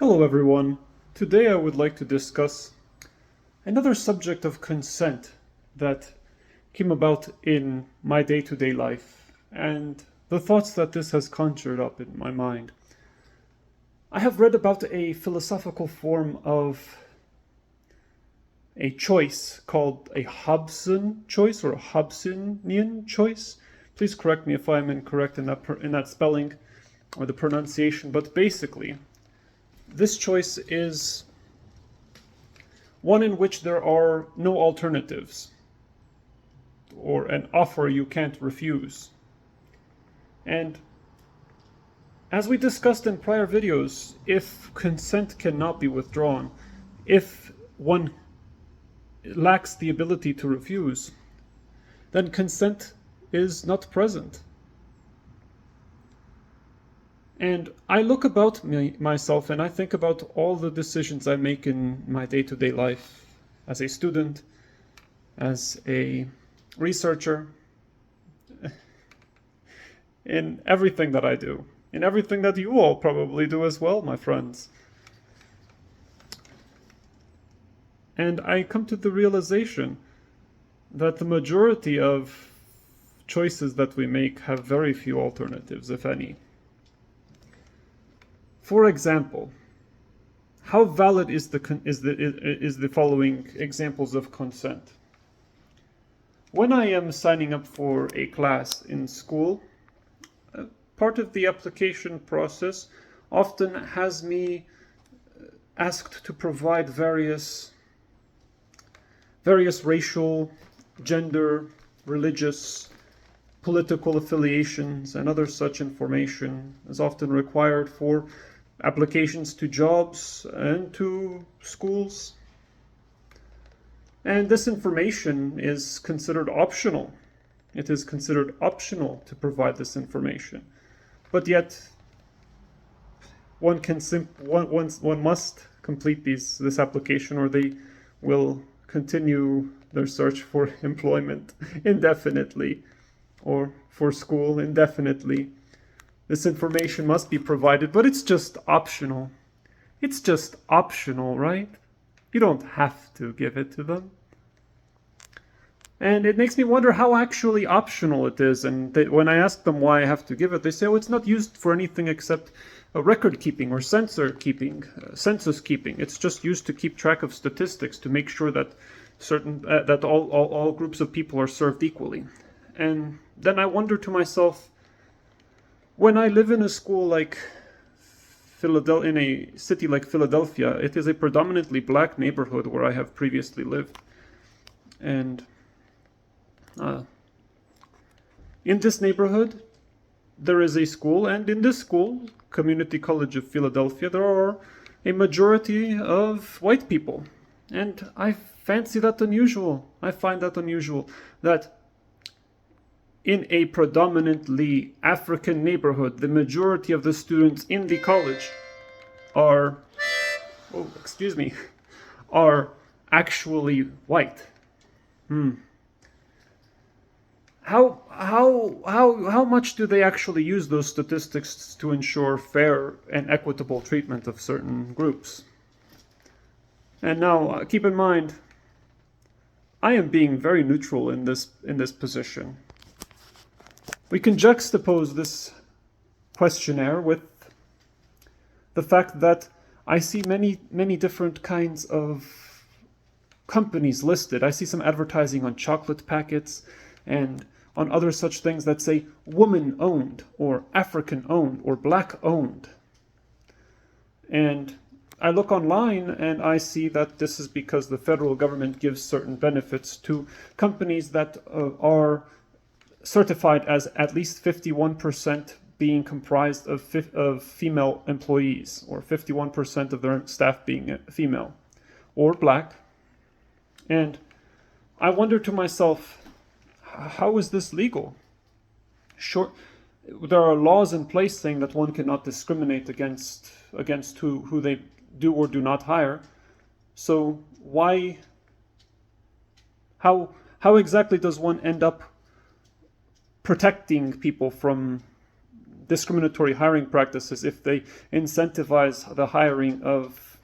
Hello everyone. Today I would like to discuss another subject of consent that came about in my day-to-day life and the thoughts that this has conjured up in my mind. I have read about a philosophical form of a choice called a Hobson choice or a Hobsonian choice. Please correct me if I'm incorrect in that spelling or the pronunciation, but basically this choice is one in which there are no alternatives, or an offer you can't refuse. And as we discussed in prior videos, if consent cannot be withdrawn, if one lacks the ability to refuse, then consent is not present. And I look about myself and I think about all the decisions I make in my day-to-day life as a student, as a researcher, in everything that I do, in everything that you all probably do as well, my friends. And I come to the realization that the majority of choices that we make have very few alternatives, if any. For example, how valid is the following examples of consent? When I am signing up for a class in school, part of the application process often has me asked to provide various racial, gender, religious, political affiliations, and other such information is often required for applications to jobs and to schools. And this information is considered optional. It is considered optional to provide this information. But yet, one must complete this application, or they will continue their search for employment indefinitely, or for school indefinitely. This information must be provided, but it's just optional. It's just optional, right? You don't have to give it to them. And it makes me wonder how actually optional it is. And when I ask them why I have to give it, they say, oh, it's not used for anything except record keeping or census keeping. It's just used to keep track of statistics to make sure that that all groups of people are served equally. And then I wonder to myself, when I live in a school like Philadelphia, in a city like Philadelphia, it is a predominantly black neighborhood where I have previously lived. And in this neighborhood, there is a school, and in this school, Community College of Philadelphia, there are a majority of white people. And I fancy that unusual. I find that unusual, that in a predominantly African neighborhood, the majority of the students in the college are actually white. How much do they actually use those statistics to ensure fair and equitable treatment of certain groups? And now, keep in mind, I am being very neutral in this position. We can juxtapose this questionnaire with the fact that I see many different kinds of companies listed. I see some advertising on chocolate packets and on other such things that say woman-owned or African-owned or black-owned. And I look online and I see that this is because the federal government gives certain benefits to companies that are certified as at least 51% being comprised of female employees, or 51% of their staff being female or black. And I wonder to myself, how is this legal? Sure, there are laws in place saying that one cannot discriminate against who they do or do not hire. So how exactly does one end up protecting people from discriminatory hiring practices, if they incentivize the hiring of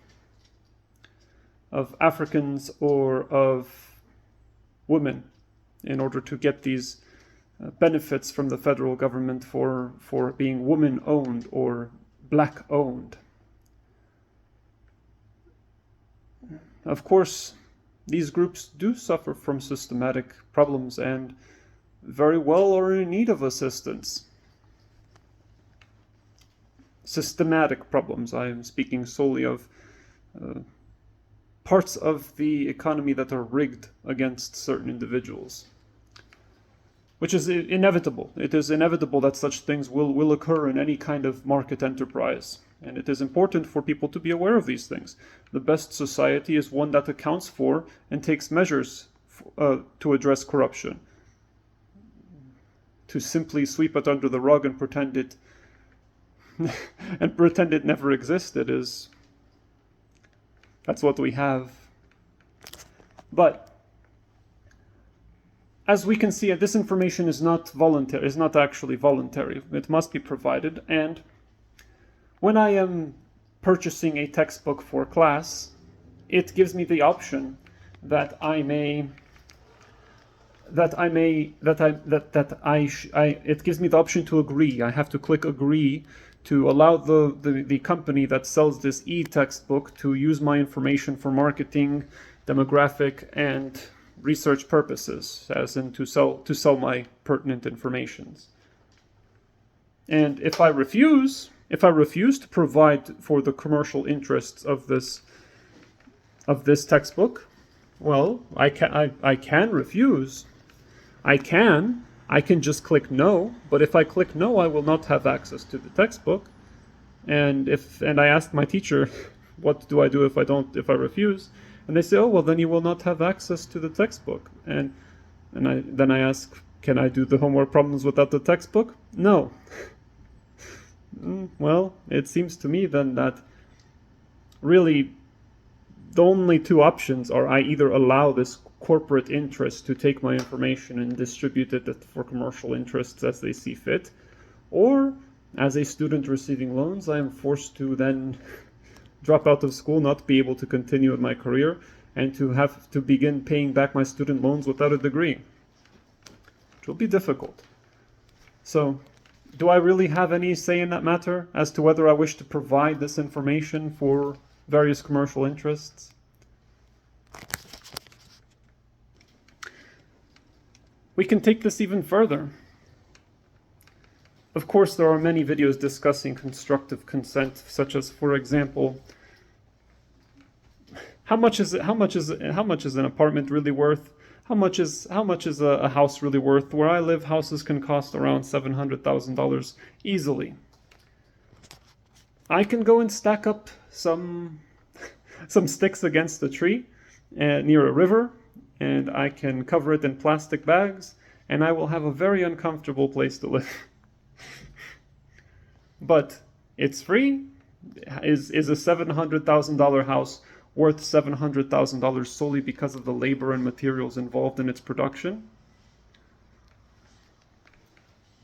Africans or of women in order to get these benefits from the federal government for being woman-owned or black-owned. Of course, these groups do suffer from systematic problems and very well are in need of assistance. Systematic problems. I am speaking solely of parts of the economy that are rigged against certain individuals, which is inevitable. It is inevitable that such things will occur in any kind of market enterprise. And it is important for people to be aware of these things. The best society is one that accounts for and takes measures to address corruption. To simply sweep it under the rug and pretend it never existed that's what we have. But as we can see, this information is not actually voluntary. It must be provided, and when I am purchasing a textbook for class, it gives me the option that it gives me the option to agree. I have to click agree to allow the company that sells this e-textbook to use my information for marketing, demographic, and research purposes, as in to sell my pertinent informations. And if I refuse to provide for the commercial interests of this textbook, well, I can refuse. I can just click no, but if I click no, I will not have access to the textbook. And I asked my teacher, what do I do if I refuse? And they say, oh, well, then you will not have access to the textbook. And then I ask, can I do the homework problems without the textbook? No. Well, it seems to me then that really the only two options are I either allow this corporate interest to take my information and distribute it for commercial interests as they see fit, or as a student receiving loans, I am forced to then drop out of school, not be able to continue with my career, and to have to begin paying back my student loans without a degree, which will be difficult. So, do I really have any say in that matter as to whether I wish to provide this information for various commercial interests? We can take this even further. Of course, there are many videos discussing constructive consent, such as, for example, how much is an apartment really worth? How much is a house really worth? Where I live, houses can cost around $700,000 easily. I can go and stack up some sticks against a tree near a river, and I can cover it in plastic bags, and I will have a very uncomfortable place to live. But it's free. Is a $700,000 house worth $700,000 solely because of the labor and materials involved in its production?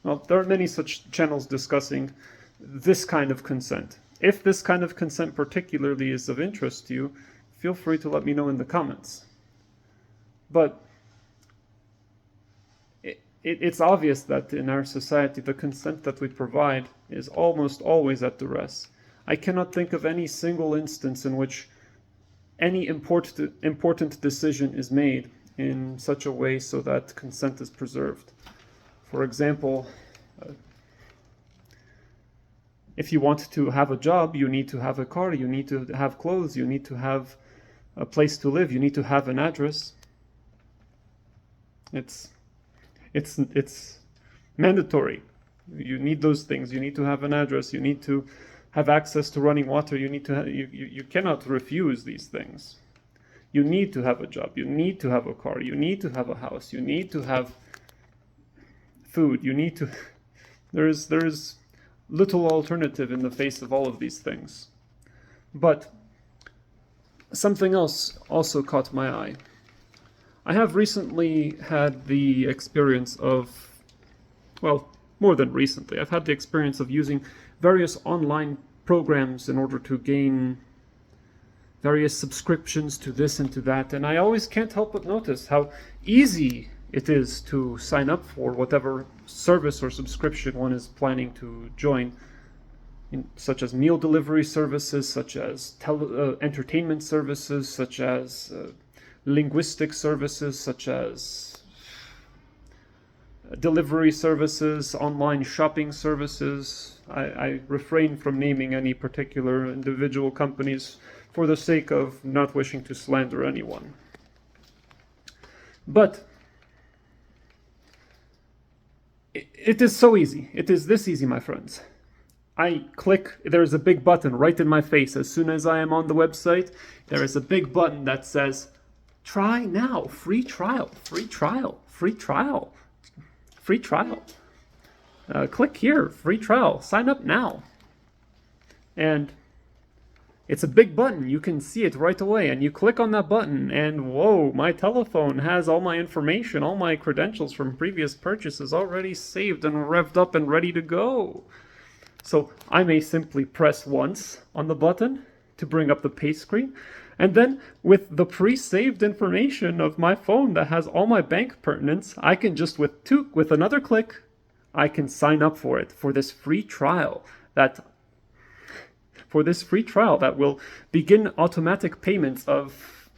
Well, there are many such channels discussing this kind of consent. If this kind of consent particularly is of interest to you, feel free to let me know in the comments. But it's obvious that in our society, the consent that we provide is almost always at duress. I cannot think of any single instance in which any important decision is made in such a way so that consent is preserved. For example, if you want to have a job, you need to have a car, you need to have clothes, you need to have a place to live, you need to have an address. It's mandatory. You need those things. You need to have an address. You need to have access to running water. You need to you cannot refuse these things. You need to have a job. You need to have a car. You need to have a house. You need to have food. You need to there is little alternative in the face of all of these things. But something else also caught my eye. I have recently had the experience of, well, more than recently. I've had the experience of using various online programs in order to gain various subscriptions to this and to that, and I always can't help but notice how easy it is to sign up for whatever service or subscription one is planning to join, such as meal delivery services, such as entertainment services, such as linguistic services, such as delivery services, online shopping services. I refrain from naming any particular individual companies for the sake of not wishing to slander anyone. But it is so easy. It is this easy, my friends. I click, there is a big button right in my face. As soon as I am on the website, there is a big button that says, try now, free trial, free trial, free trial, free trial. Click here, free trial, sign up now. And it's a big button, you can see it right away, and you click on that button, and whoa, my telephone has all my information, all my credentials from previous purchases already saved and revved up and ready to go. So I may simply press once on the button to bring up the pay screen, and then with the pre-saved information of my phone that has all my bank pertinence, I can just with another click, I can sign up for it, for this free trial that will begin automatic payments of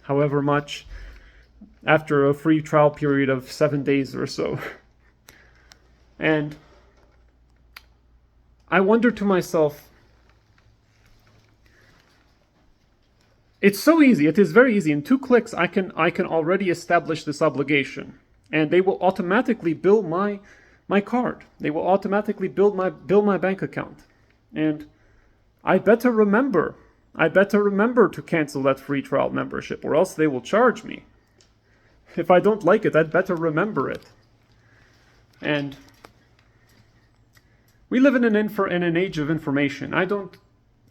however much after a free trial period of 7 days or so. And I wonder to myself, it's so easy. It is very easy. In 2 clicks, I can already establish this obligation, and they will automatically bill my card. They will automatically bill my bank account, and I better remember to cancel that free trial membership, or else they will charge me. If I don't like it, I'd better remember it. And we live in an age of information. I don't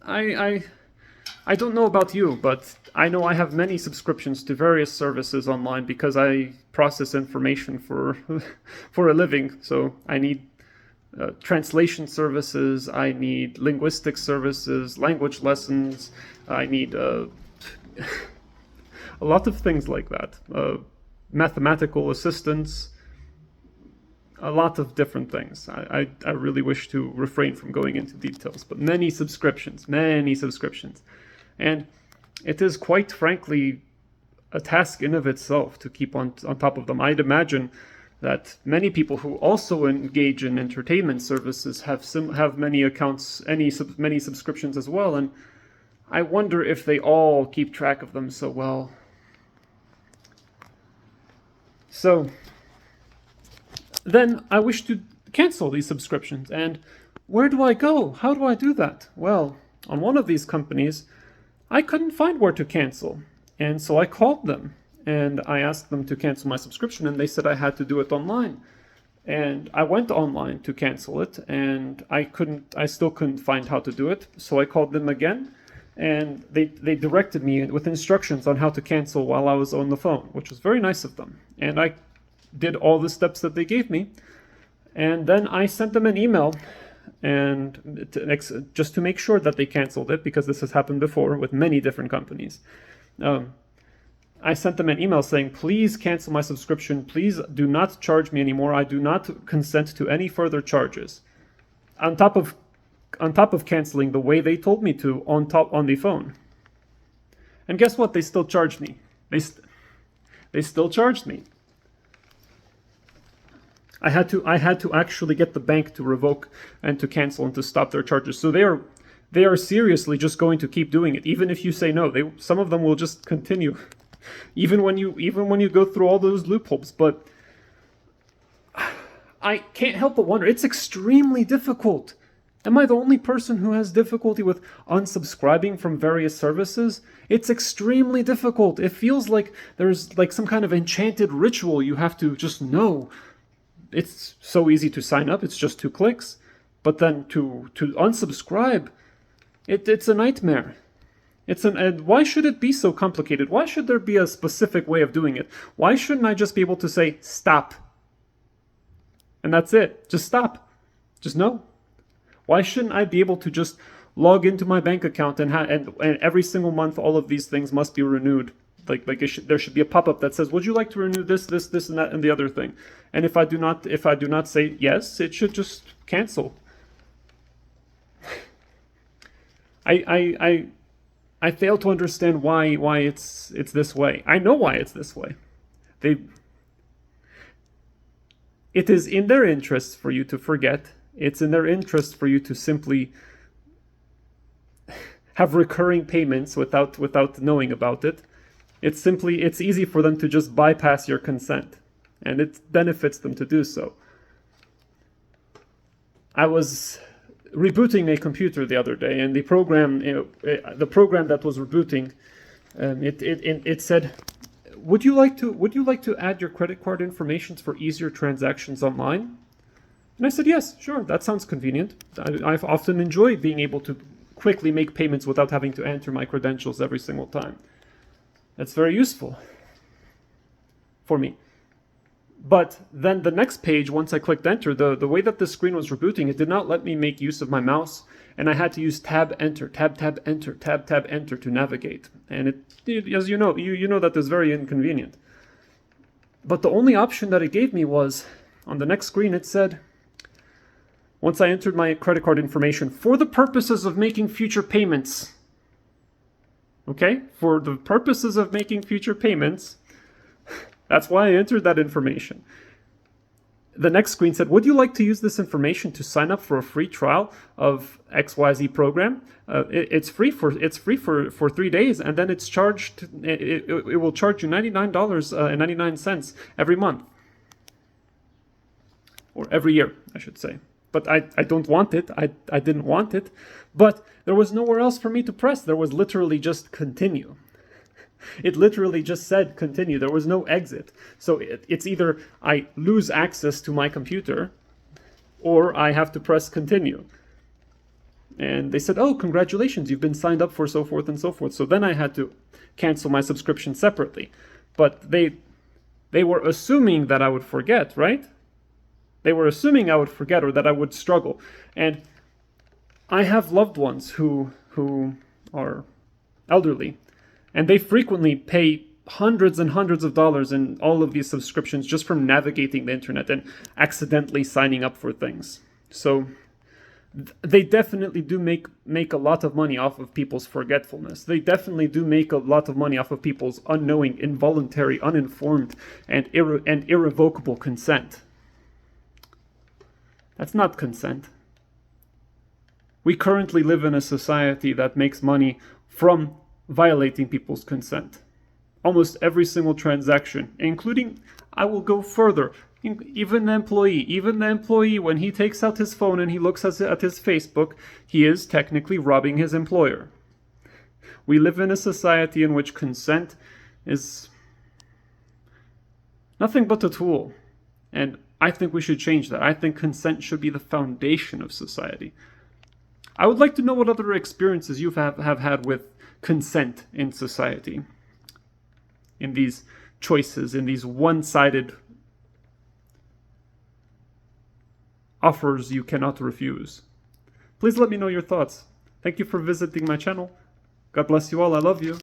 know about you, but I know I have many subscriptions to various services online because I process information for a living. So I need translation services, I need linguistic services, language lessons, I need a lot of things like that. Mathematical assistance, a lot of different things. I really wish to refrain from going into details, but many subscriptions. And it is quite frankly a task in of itself to keep on top of them. I'd imagine that many people who also engage in entertainment services have many accounts, many subscriptions as well, and I wonder if they all keep track of them so well. So then I wish to cancel these subscriptions, and where do I go? How do I do that? Well, on one of these companies, I couldn't find where to cancel, and so I called them. And I asked them to cancel my subscription, and they said I had to do it online. And I went online to cancel it, and I still couldn't find how to do it. So I called them again, and they directed me with instructions on how to cancel while I was on the phone, which was very nice of them. And I did all the steps that they gave me. And then I sent them an email, and just to make sure that they canceled it, because this has happened before with many different companies. I sent them an email saying, please cancel my subscription. Please do not charge me anymore. I do not consent to any further charges. On top of canceling the way they told me to on the phone. And guess what? They still charged me. They still charged me. I had to actually get the bank to revoke and to cancel and to stop their charges. So they are seriously just going to keep doing it. Even if you say no, some of them will just continue. Even when you go through all those loopholes. But I can't help but wonder, it's extremely difficult. Am I the only person who has difficulty with unsubscribing from various services? It's extremely difficult. It feels like there's like some kind of enchanted ritual you have to just know. It's so easy to sign up, it's just 2 clicks. But then to unsubscribe, it's a nightmare. And why should it be so complicated? Why should there be a specific way of doing it? Why shouldn't I just be able to say, stop? And that's it. Just stop. Just no. Why shouldn't I be able to just log into my bank account and every single month all of these things must be renewed? There should be a pop-up that says, would you like to renew this, and that, and the other thing? And if I do not say yes, it should just cancel. I fail to understand why it's this way. I know why it's this way. It is in their interest for you to forget. It's in their interest for you to simply have recurring payments without knowing about it. It's easy for them to just bypass your consent, and it benefits them to do so. I was rebooting a computer the other day, and the program that was rebooting, it said, would you like to add your credit card information for easier transactions online? And I said, yes, sure, that sounds convenient. I've often enjoyed being able to quickly make payments without having to enter my credentials every single time. That's very useful for me. But then the next page, once I clicked enter, the way that the screen was rebooting, it did not let me make use of my mouse, and I had to use tab enter, tab enter, tab enter to navigate. And as you know that is very inconvenient. But the only option that it gave me was, on the next screen it said, once I entered my credit card information, for the purposes of making future payments. Okay? For the purposes of making future payments. That's why I entered that information. The next screen said, would you like to use this information to sign up for a free trial of XYZ program? It's free for 3 days, and then it's charged. It will charge you $99.99 every month, or every year, I should say. But I don't want it. I didn't want it. But there was nowhere else for me to press. There was literally just continue. It literally just said continue. There was no exit. So it's either I lose access to my computer or I have to press continue. And they said, oh, congratulations, you've been signed up for so forth and so forth. So then I had to cancel my subscription separately. But they were assuming that I would forget, right? They were assuming I would forget or that I would struggle. And I have loved ones who are elderly, and they frequently pay hundreds and hundreds of dollars in all of these subscriptions just from navigating the internet and accidentally signing up for things. So they definitely do make a lot of money off of people's forgetfulness. They definitely do make a lot of money off of people's unknowing, involuntary, uninformed, and irrevocable consent. That's not consent. We currently live in a society that makes money from violating people's consent. Almost every single transaction, including, I will go further, even the employee, when he takes out his phone and he looks at his Facebook, he is technically robbing his employer. We live in a society in which consent is nothing but a tool. And I think we should change that. I think consent should be the foundation of society. I would like to know what other experiences you have had with consent in society. In these choices, in these one-sided offers you cannot refuse. Please let me know your thoughts. Thank you for visiting my channel. God bless you all. I love you.